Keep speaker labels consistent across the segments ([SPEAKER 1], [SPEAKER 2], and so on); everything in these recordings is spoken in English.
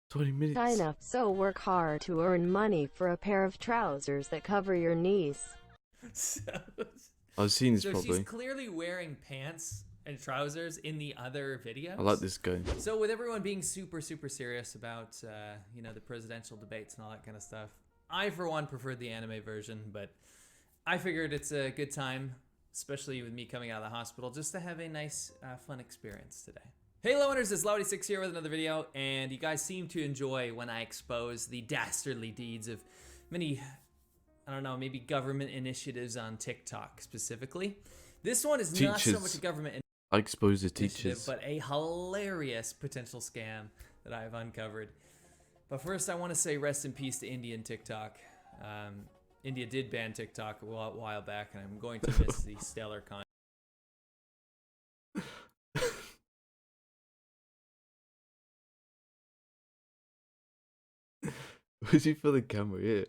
[SPEAKER 1] 20 minutes.
[SPEAKER 2] China, so work hard to earn money for a pair of trousers that cover your knees.
[SPEAKER 3] So,
[SPEAKER 1] I've seen this
[SPEAKER 3] so
[SPEAKER 1] probably.
[SPEAKER 3] she's clearly wearing pants and trousers in the other videos.
[SPEAKER 1] I like this guy.
[SPEAKER 3] So with everyone being super serious about you know, the presidential debates and all that kind of stuff, I for one preferred the anime version, but I figured it's a good time, especially with me coming out of the hospital, just to have a nice fun experience today. Hey Loweners, it's Low86 here with another video, and you guys seem to enjoy when I expose the dastardly deeds of many, I don't know, maybe government initiatives on TikTok specifically. This one is not so much a government
[SPEAKER 1] I expose the
[SPEAKER 3] initiative,
[SPEAKER 1] teachers.
[SPEAKER 3] but a hilarious potential scam that I've uncovered. But first I want to say rest in peace to India and TikTok. India did ban TikTok a while back, and I'm going to miss the stellar content.
[SPEAKER 1] Was he for the camera? Yeah.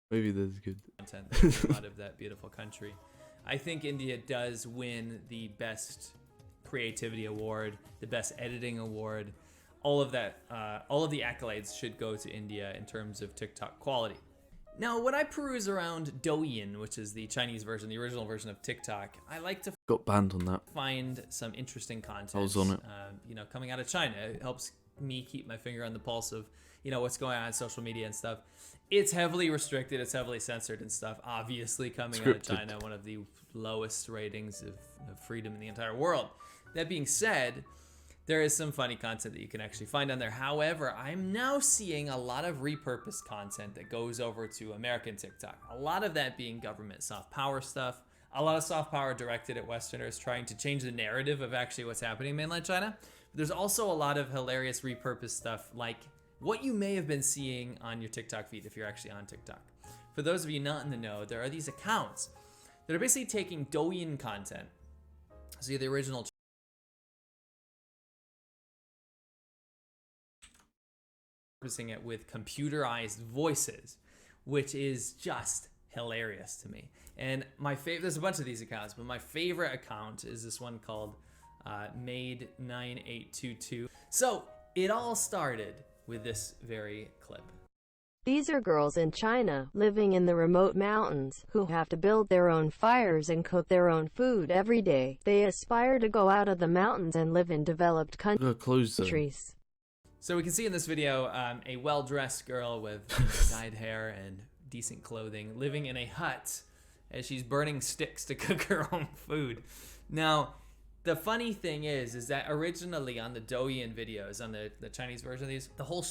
[SPEAKER 1] Maybe that's good.
[SPEAKER 3] Content that came out of that beautiful country. I think India does win the best creativity award, the best editing award. All of that, all of the accolades should go to India in terms of TikTok quality. Now, when I peruse around Douyin, which is the Chinese version, the original version of TikTok, I like to
[SPEAKER 1] Got banned on that.
[SPEAKER 3] find some interesting content.
[SPEAKER 1] I was on it.
[SPEAKER 3] You know, coming out of China, it helps me keep my finger on the pulse of, you know, what's going on in social media and stuff. It's heavily restricted, it's heavily censored and stuff. Obviously, coming out of China, one of the lowest ratings of freedom in the entire world. That being said, there is some funny content that you can actually find on there. However, I'm now seeing a lot of repurposed content that goes over to American TikTok. A lot of that being government soft power stuff. A lot of soft power directed at Westerners trying to change the narrative of actually what's happening in mainland China. But there's also a lot of hilarious repurposed stuff like what you may have been seeing on your TikTok feed if you're actually on TikTok. For those of you not in the know, there are these accounts that are basically taking Douyin content, so the original repurposing it with computerized voices, which is just hilarious to me. And my favorite, there's a bunch of these accounts, but my favorite account is this one called Made9822. So it all started with this very clip.
[SPEAKER 2] These are girls in China, living in the remote mountains, who have to build their own fires and cook their own food every day. They aspire to go out of the mountains and live in developed countries.
[SPEAKER 3] So we can see in this video a well-dressed girl with dyed hair and decent clothing living in a hut as she's burning sticks to cook her own food. Now, the funny thing is that originally on the Douyin videos, on the Chinese version of these, the whole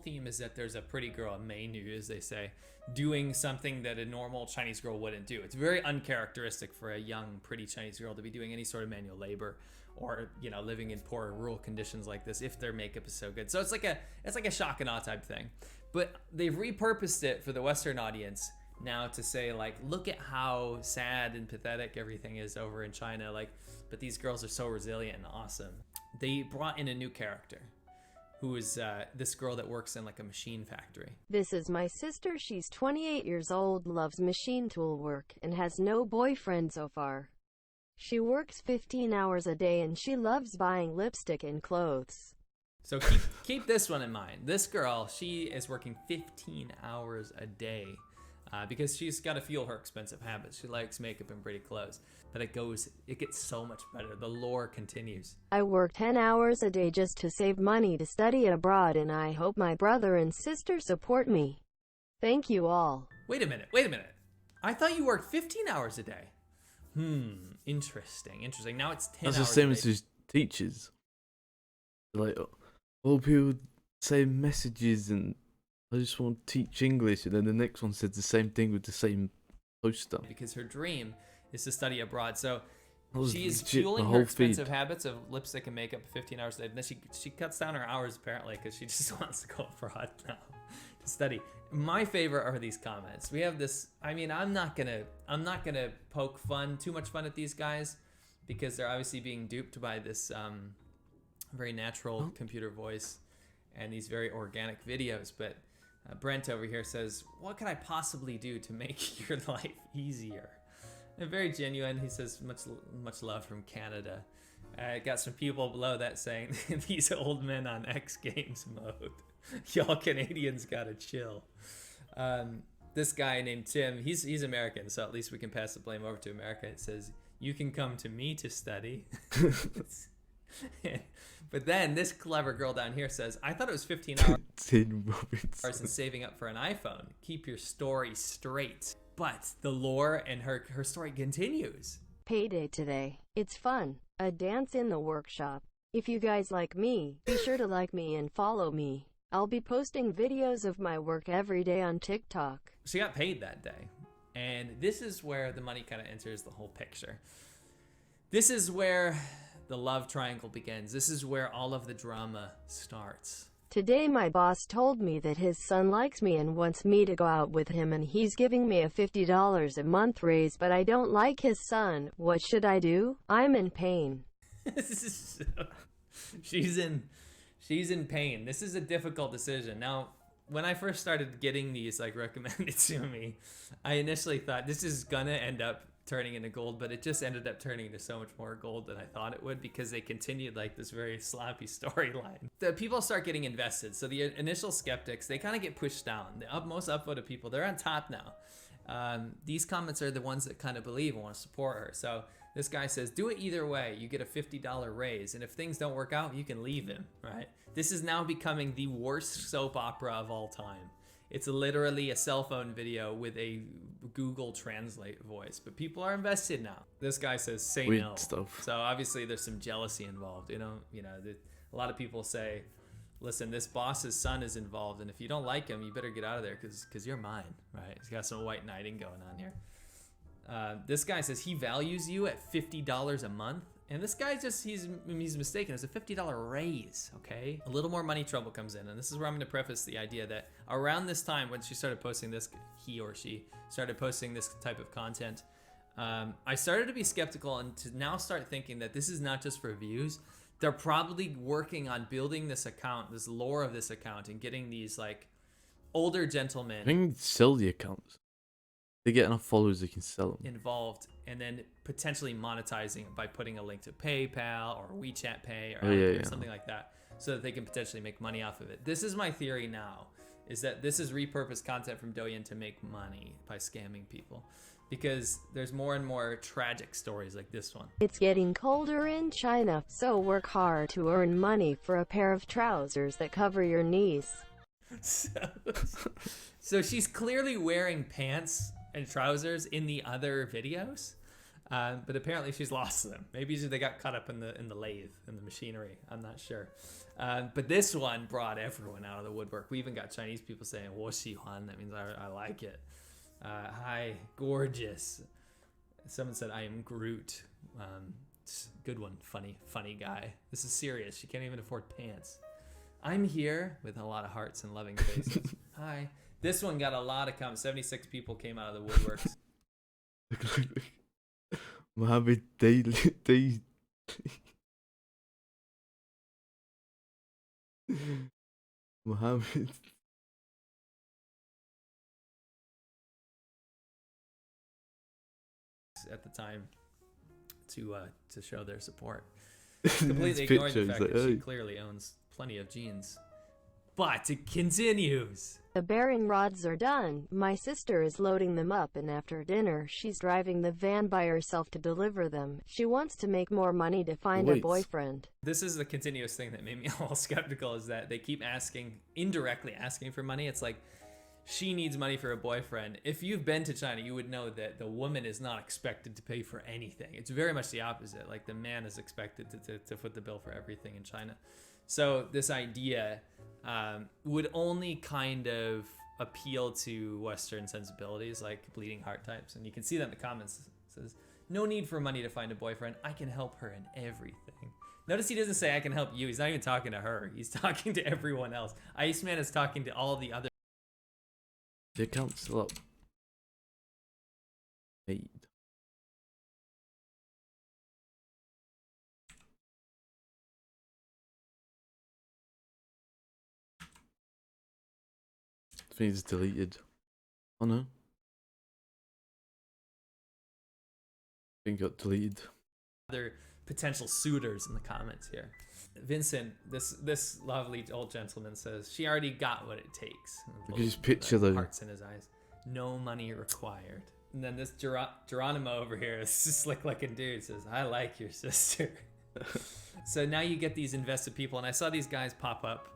[SPEAKER 3] theme is that there's a pretty girl, a menu as they say, doing something that a normal Chinese girl wouldn't do. It's very uncharacteristic for a young, pretty Chinese girl to be doing any sort of manual labor or, you know, living in poor rural conditions like this if their makeup is so good. So it's like a shock and awe type thing. But they've repurposed it for the Western audience now to say, like, look at how sad and pathetic everything is over in China, like, but these girls are so resilient and awesome. They brought in a new character who is this girl that works in like a machine factory.
[SPEAKER 2] This is my sister. She's 28 years old, loves machine tool work, and has no boyfriend so far. She works 15 hours a day and she loves buying lipstick and clothes.
[SPEAKER 3] So keep this one in mind. This girl, she is working 15 hours a day because she's got to fuel her expensive habits. She likes makeup and pretty clothes. But it gets so much better. The lore continues.
[SPEAKER 2] I work 10 hours a day just to save money to study abroad, and I hope my brother and sister support me. Thank you all.
[SPEAKER 3] Wait a minute. I thought you worked 15 hours a day. Interesting. Now it's 10 hours a day.
[SPEAKER 1] That's the same as his teachers. Like, all people say messages and I just want to teach English, and then the next one said the same thing with the same poster.
[SPEAKER 3] Because her dream is to study abroad. So she's
[SPEAKER 1] legit,
[SPEAKER 3] fueling her expensive habits of lipstick and makeup 15 hours a day. And then she cuts down her hours apparently because she just wants to go abroad now to study. My favorite are these comments. We have this, I mean, I'm not gonna poke too much fun at these guys because they're obviously being duped by this very natural computer voice and these very organic videos. But Brent over here says, what can I possibly do to make your life easier? And very genuine. He says, much love from Canada. Got some people below that saying these old men on X Games mode. Y'all Canadians gotta chill. This guy named Tim, he's American, so at least we can pass the blame over to America. It says, "You can come to me to study." But then this clever girl down here says, "I thought it was 15 hours
[SPEAKER 1] Tim Robinson.
[SPEAKER 3] and saving up for an iPhone. Keep your story straight." But the lore and her story continues.
[SPEAKER 2] Payday today. It's fun. A dance in the workshop. If you guys like me, be sure to like me and follow me. I'll be posting videos of my work every day on TikTok.
[SPEAKER 3] She got paid that day. And this is where the money kind of enters the whole picture. This is where the love triangle begins. This is where all of the drama starts.
[SPEAKER 2] Today my boss told me that his son likes me and wants me to go out with him, and he's giving me a $50 a month raise, but I don't like his son. What should I do? I'm in pain.
[SPEAKER 3] She's in pain. This is a difficult decision. Now, when I first started getting these like recommended to me, I initially thought this is gonna end up turning into gold, but it just ended up turning into so much more gold than I thought it would, because they continued like this very sloppy storyline. The people start getting invested. So the initial skeptics, they kind of get pushed down. The most upvoted people, they're on top now. These comments are the ones that kind of believe and want to support her. So this guy says, do it either way. You get a $50 raise, and if things don't work out, you can leave him, right? This is now becoming the worst soap opera of all time. It's literally a cell phone video with a Google Translate voice, but people are invested now. This guy says, say
[SPEAKER 1] Weird
[SPEAKER 3] no.
[SPEAKER 1] stuff.
[SPEAKER 3] So obviously there's some jealousy involved. A lot of people say, listen, this boss's son is involved, and if you don't like him, you better get out of there because you're mine, right? He's got some white knighting going on here. This guy says he values you at $50 a month. And this guy he's mistaken. It's a $50 raise, okay? A little more money trouble comes in. And this is where I'm gonna preface the idea that around this time when she started posting this, he or she started posting this type of content, I started to be skeptical and to now start thinking that this is not just for views. They're probably working on building this account, this lore of this account, and getting these like older gentlemen
[SPEAKER 1] I think sell the accounts. They get enough followers, they can sell them.
[SPEAKER 3] involved, and then potentially monetizing it by putting a link to PayPal or WeChat Pay or,
[SPEAKER 1] yeah.
[SPEAKER 3] something like that, so that they can potentially make money off of it. This is my theory now, is that this is repurposed content from Douyin to make money by scamming people, because there's more and more tragic stories like this one.
[SPEAKER 2] It's getting colder in China, so work hard to earn money for a pair of trousers that cover your knees.
[SPEAKER 3] So she's clearly wearing pants and trousers in the other videos, but apparently she's lost them. Maybe they got caught up in the lathe, in the machinery. I'm not sure. But this one brought everyone out of the woodwork. We even got Chinese people saying 我喜欢. That means I like it. Hi, gorgeous. Someone said I am Groot. Good one. Funny guy. This is serious. She can't even afford pants. I'm here with a lot of hearts and loving faces. Hi. This one got a lot of comments. 76 people came out of the woodworks.
[SPEAKER 1] Mohammed Daily. Mohammed.
[SPEAKER 3] At the time to show their support. Completely
[SPEAKER 1] His
[SPEAKER 3] ignoring the
[SPEAKER 1] picture,
[SPEAKER 3] fact
[SPEAKER 1] he's
[SPEAKER 3] that
[SPEAKER 1] like,
[SPEAKER 3] she
[SPEAKER 1] "Hey."
[SPEAKER 3] clearly owns plenty of jeans. But it continues.
[SPEAKER 2] The bearing rods are done. My sister is loading them up, and after dinner she's driving the van by herself to deliver them. She wants to make more money to find a
[SPEAKER 1] Wait.
[SPEAKER 2] boyfriend.
[SPEAKER 3] This is the continuous thing that made me a little skeptical, is that they keep indirectly asking for money. It's like, she needs money for a boyfriend. If you've been to China, you would know that the woman is not expected to pay for anything. It's very much the opposite. Like, the man is expected to foot the bill for everything in China. So this idea would only kind of appeal to Western sensibilities, like bleeding heart types. And you can see that in the comments. It says, no need for money to find a boyfriend. I can help her in everything. Notice he doesn't say I can help you. He's not even talking to her. He's talking to everyone else. Iceman is talking to all the other.
[SPEAKER 1] The account's still up. Paid. I think it's deleted. Oh no. I think it got deleted.
[SPEAKER 3] Other potential suitors in the comments here. Vincent, this lovely old gentleman says she already got what it takes.
[SPEAKER 1] Look at his picture though.
[SPEAKER 3] Hearts in his eyes. No money required. And then this Geronimo over here, this slick looking dude, says, I like your sister. So now you get these invested people, and I saw these guys pop up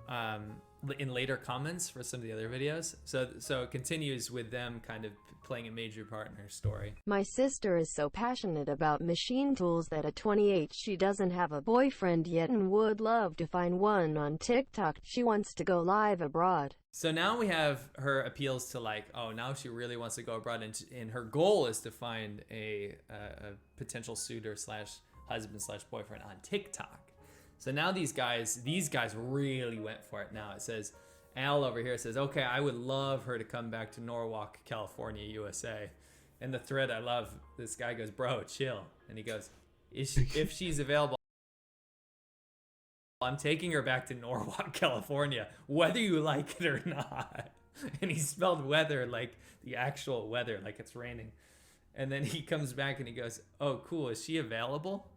[SPEAKER 3] in later comments for some of the other videos. So it continues with them kind of playing a major part in her story.
[SPEAKER 2] My sister is so passionate about machine tools that at 28 she doesn't have a boyfriend yet and would love to find one on TikTok. She wants to go live abroad.
[SPEAKER 3] So now we have her appeals to like, oh, now she really wants to go abroad, and her goal is to find a potential suitor slash husband slash boyfriend on TikTok. So now these guys really went for it. Now it says, Al over here says, okay, I would love her to come back to Norwalk, California, USA. And the thread I love, this guy goes, bro, chill. And he goes, if she's available, I'm taking her back to Norwalk, California, whether you like it or not. And he spelled weather like the actual weather, like it's raining. And then he comes back and he goes, oh, cool, is she available?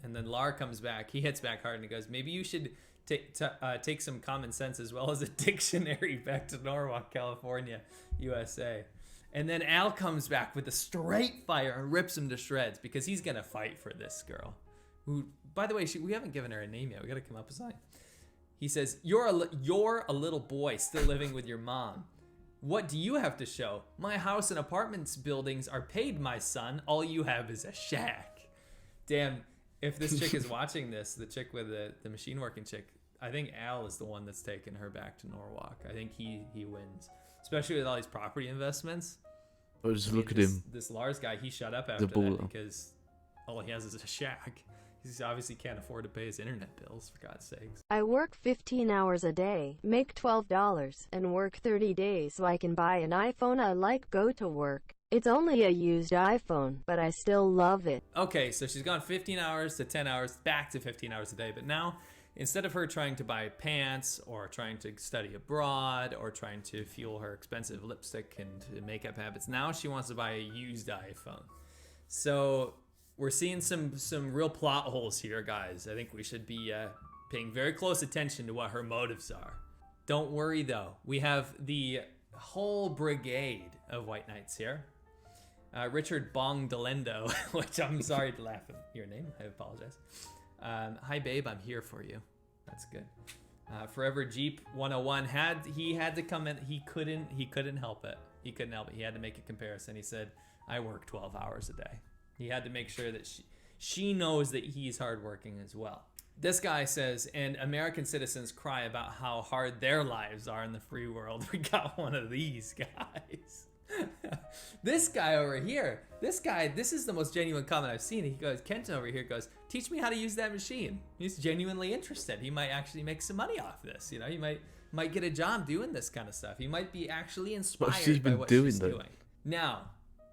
[SPEAKER 3] And then Lar comes back, he hits back hard and he goes, maybe you should take some common sense as well as a dictionary back to Norwalk, California, USA. And then Al comes back with a straight fire and rips him to shreds because he's gonna fight for this girl. Who, by the way, we haven't given her a name yet. We gotta come up with something. He says, you're a little boy still living with your mom. What do you have to show? My house and apartments buildings are paid, my son. All you have is a shack. Damn, if this chick is watching this, the chick with the machine working chick, I think Al is the one that's taking her back to Norwalk. I think he wins, especially with all these property investments.
[SPEAKER 1] Oh, just look at him.
[SPEAKER 3] This Lars guy, he shut up after that because all he has is a shack. He obviously can't afford to pay his internet bills, for God's sakes.
[SPEAKER 2] I work 15 hours a day, make $12, and work 30 days so I can buy an iPhone. I like go to work. It's only a used iPhone, but I still love it.
[SPEAKER 3] Okay, so she's gone 15 hours to 10 hours, back to 15 hours a day. But now, instead of her trying to buy pants or trying to study abroad or trying to fuel her expensive lipstick and makeup habits, now she wants to buy a used iPhone. So we're seeing some real plot holes here, guys. I think we should be paying very close attention to what her motives are. Don't worry, though. We have the whole brigade of White Knights here. Richard Bong Delendo, which I'm sorry to laugh at your name. I apologize. Hi, babe. I'm here for you. That's good. Forever Jeep 101 had to come in. He couldn't help it. He couldn't help it. He had to make a comparison. He said, I work 12 hours a day. He had to make sure that she knows that he's hardworking as well. This guy says, and American citizens cry about how hard their lives are in the free world. We got one of these guys. This guy over here, this is the most genuine comment I've seen. He goes, Kent over here goes, teach me how to use that machine. He's genuinely interested. He might actually make some money off this. You know, he might get a job doing this kind of stuff. He might be actually inspired by what she's doing. Now,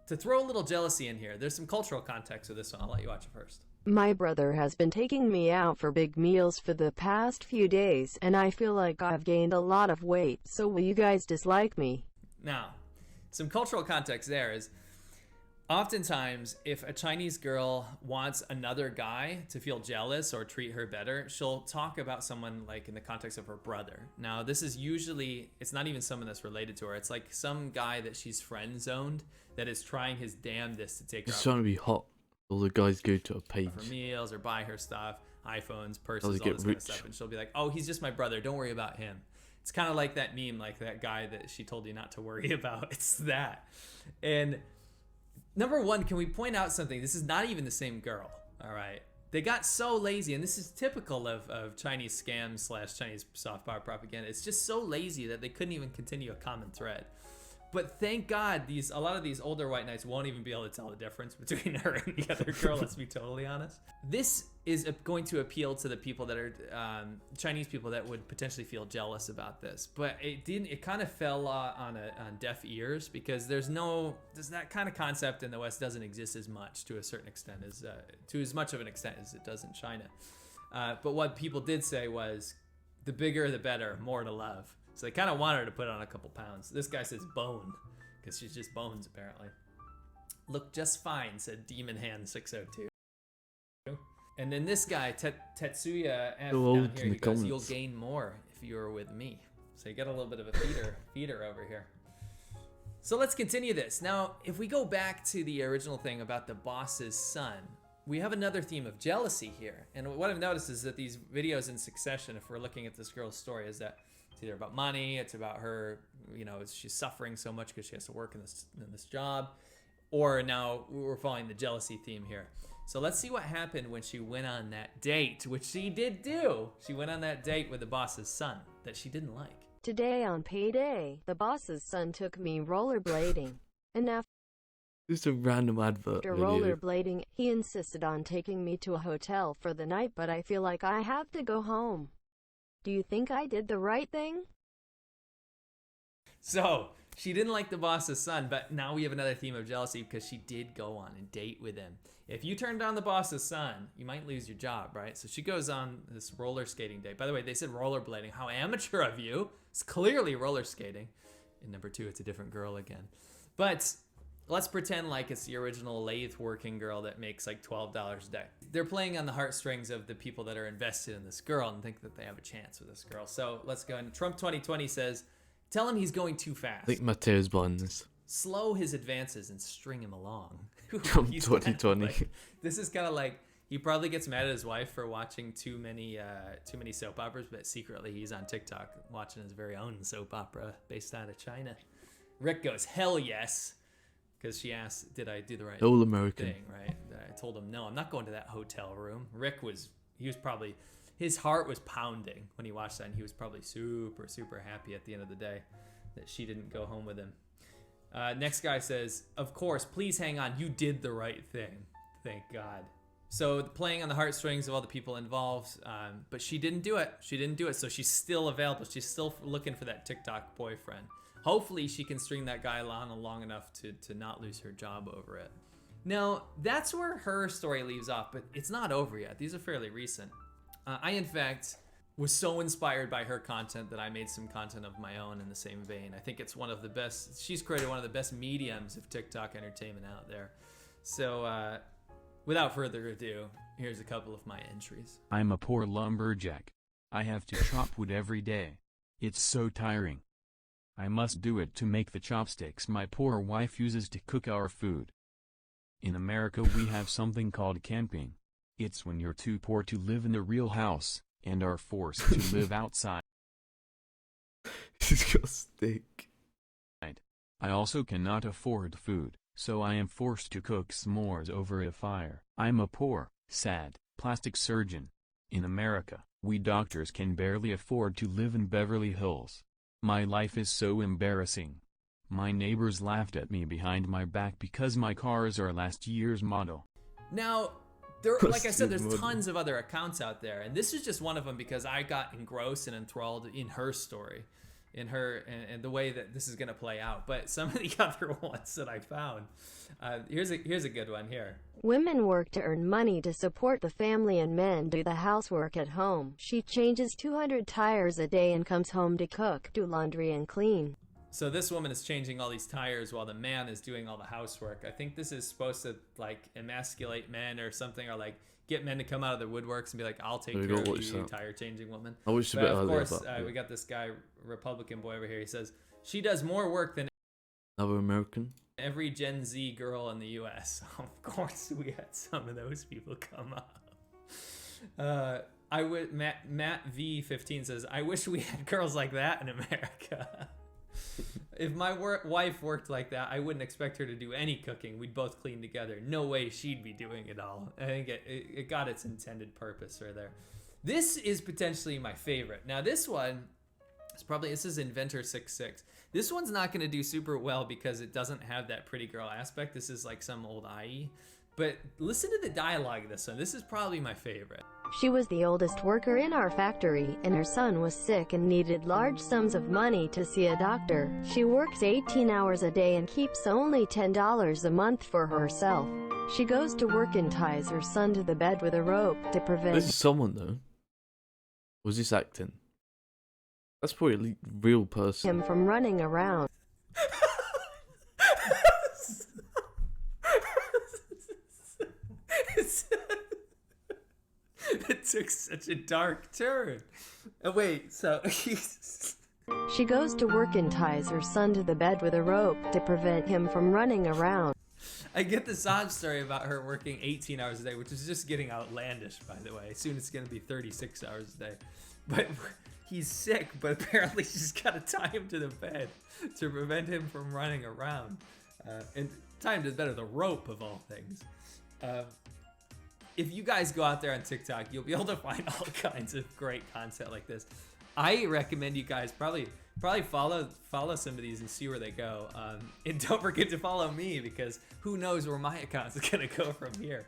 [SPEAKER 3] to throw a little jealousy in here, there's some cultural context to this one. I'll let you watch it first.
[SPEAKER 2] My brother has been taking me out for big meals for the past few days, and I feel like I've gained a lot of weight. So will you guys dislike me?
[SPEAKER 3] Now, some cultural context there is, oftentimes, if a Chinese girl wants another guy to feel jealous or treat her better, she'll talk about someone like in the context of her brother. Now, this is usually, it's not even someone that's related to her. It's like some guy that she's friend zoned that is trying his damnedest to take her out.
[SPEAKER 1] He's trying to be hot. All the guys go to a page
[SPEAKER 3] for meals or buy her stuff, iPhones, purses, all this kind of stuff. And she'll be like, oh, he's just my brother. Don't worry about him. It's kind of like that meme, like that guy that she told you not to worry about. It's that. And number one, can we point out something? This is not even the same girl, all right? They got so lazy, and this is typical of Chinese scams / Chinese soft power propaganda. It's just so lazy that they couldn't even continue a common thread. But thank God, a lot of these older White Knights won't even be able to tell the difference between her and the other girl, let's be totally honest. This is going to appeal to the people that are Chinese people that would potentially feel jealous about this. But it kind of fell on deaf ears because that kind of concept in the West doesn't exist as much to a certain extent to as much of an extent as it does in China. But what people did say was, the bigger the better, more to love. So they kind of want her to put on a couple pounds. This guy says bone, because she's just bones apparently. Look just fine, said Demon Hand 602. And then this guy, Tetsuya F
[SPEAKER 1] Go
[SPEAKER 3] down
[SPEAKER 1] out
[SPEAKER 3] here,
[SPEAKER 1] in
[SPEAKER 3] he
[SPEAKER 1] the
[SPEAKER 3] goes, "You'll
[SPEAKER 1] comments.
[SPEAKER 3] gain more if you were with me." So you got a little bit of a feeder over here. So let's continue this. Now, if we go back to the original thing about the boss's son, we have another theme of jealousy here. And what I've noticed is that these videos in succession, if we're looking at this girl's story, is that it's either about money, it's about her, you know, she's suffering so much because she has to work in this job, or now we're following the jealousy theme here. So let's see what happened when she went on that date, which she did do. She went on that date with the boss's son that she didn't like.
[SPEAKER 2] Today on payday, the boss's son took me rollerblading. And after
[SPEAKER 1] Just a random advert video.
[SPEAKER 2] rollerblading, he insisted on taking me to a hotel for the night, but I feel like I have to go home. Do you think I did the right thing?
[SPEAKER 3] So she didn't like the boss's son, but now we have another theme of jealousy because she did go on a date with him. If you turn down the boss's son, you might lose your job, right? So she goes on this roller skating date. By the way, they said rollerblading. How amateur of you. It's clearly roller skating. And number two, it's a different girl again. But let's pretend like it's the original lathe working girl that makes like $12 a day. They're playing on the heartstrings of the people that are invested in this girl and think that they have a chance with this girl. So let's go. And Trump 2020 says, tell him he's going too fast.
[SPEAKER 1] I think Mateo's behind this.
[SPEAKER 3] Slow his advances and string him along.
[SPEAKER 1] Trump
[SPEAKER 3] He's kinda
[SPEAKER 1] 2020.
[SPEAKER 3] like- this is kind of like he probably gets mad at his wife for watching too many soap operas, but secretly he's on TikTok watching his very own soap opera based out of China. Rick goes, hell yes, because she asked, did I do the right
[SPEAKER 1] All American.
[SPEAKER 3] thing, right? I told him, no, I'm not going to that hotel room. Rick was probably, his heart was pounding when he watched that, and he was probably super, super happy at the end of the day that she didn't go home with him. Next guy says, of course, please hang on. You did the right thing. Thank God. So playing on the heartstrings of all the people involved, but she didn't do it. She didn't do it. So she's still available. She's still looking for that TikTok boyfriend. Hopefully she can string that guy along long enough to not lose her job over it. Now, that's where her story leaves off, but it's not over yet. These are fairly recent. I, in fact, was so inspired by her content that I made some content of my own in the same vein. I think it's one of the best, she's created one of the best mediums of TikTok entertainment out there. So without further ado, here's a couple of my entries.
[SPEAKER 4] I'm a poor lumberjack. I have to chop wood every day. It's so tiring. I must do it to make the chopsticks my poor wife uses to cook our food. In America we have something called camping. It's when you're too poor to live in the real house, and are forced to live outside.
[SPEAKER 1] He's got a stick.
[SPEAKER 4] I also cannot afford food, so I am forced to cook s'mores over a fire. I'm a poor, sad, plastic surgeon. In America, we doctors can barely afford to live in Beverly Hills. My life is so embarrassing. My neighbors laughed at me behind my back because my cars are last year's model.
[SPEAKER 3] Now, like I said, there's tons of other accounts out there, and this is just one of them because I got engrossed and enthralled in her story, in her and the way that this is going to play out. But some of the other ones that I found, here's a good one here.
[SPEAKER 2] Women work to earn money to support the family and men do the housework at home. She changes 200 tires a day and comes home to cook, do laundry and clean.
[SPEAKER 3] So this woman is changing all these tires while the man is doing all the housework. I think this is supposed to like emasculate men or something, or like get men to come out of the woodworks and be like, I'll take care of you, tire changing woman.
[SPEAKER 1] I wish a
[SPEAKER 3] But
[SPEAKER 1] bit
[SPEAKER 3] of
[SPEAKER 1] earlier,
[SPEAKER 3] course, we got this guy, Republican boy over here. He says, she does more work than
[SPEAKER 1] Another American.
[SPEAKER 3] every Gen Z girl in the U.S. Of course, we had some of those people come up. Matt V15 says, I wish we had girls like that in America. If my wife worked like that, I wouldn't expect her to do any cooking. We'd both clean together. No way she'd be doing it all. I think it got its intended purpose right there. This is potentially my favorite. Now this one, this is Inventor 66. This one's not going to do super well because it doesn't have that pretty girl aspect. This is like some old IE. But listen to the dialogue of this one. This is probably my favorite.
[SPEAKER 2] She was the oldest worker in our factory, and her son was sick and needed large sums of money to see a doctor. She works 18 hours a day and keeps only $10 a month for herself. She goes to work and ties her son to the bed with a rope to prevent
[SPEAKER 1] This is someone though. Was this acting? That's probably a real person.
[SPEAKER 2] him from running around.
[SPEAKER 3] It took such a dark turn. Oh, wait, so
[SPEAKER 2] She goes to work and ties her son to the bed with a rope to prevent him from running around.
[SPEAKER 3] I get the sob story about her working 18 hours a day, which is just getting outlandish, by the way. Soon it's going to be 36 hours a day. But he's sick, but apparently she's got to tie him to the bed to prevent him from running around. And tie him to the bed with a rope, of all things. If you guys go out there on TikTok, you'll be able to find all kinds of great content like this. I recommend you guys probably follow some of these and see where they go. And don't forget to follow me, because who knows where my account is gonna go from here.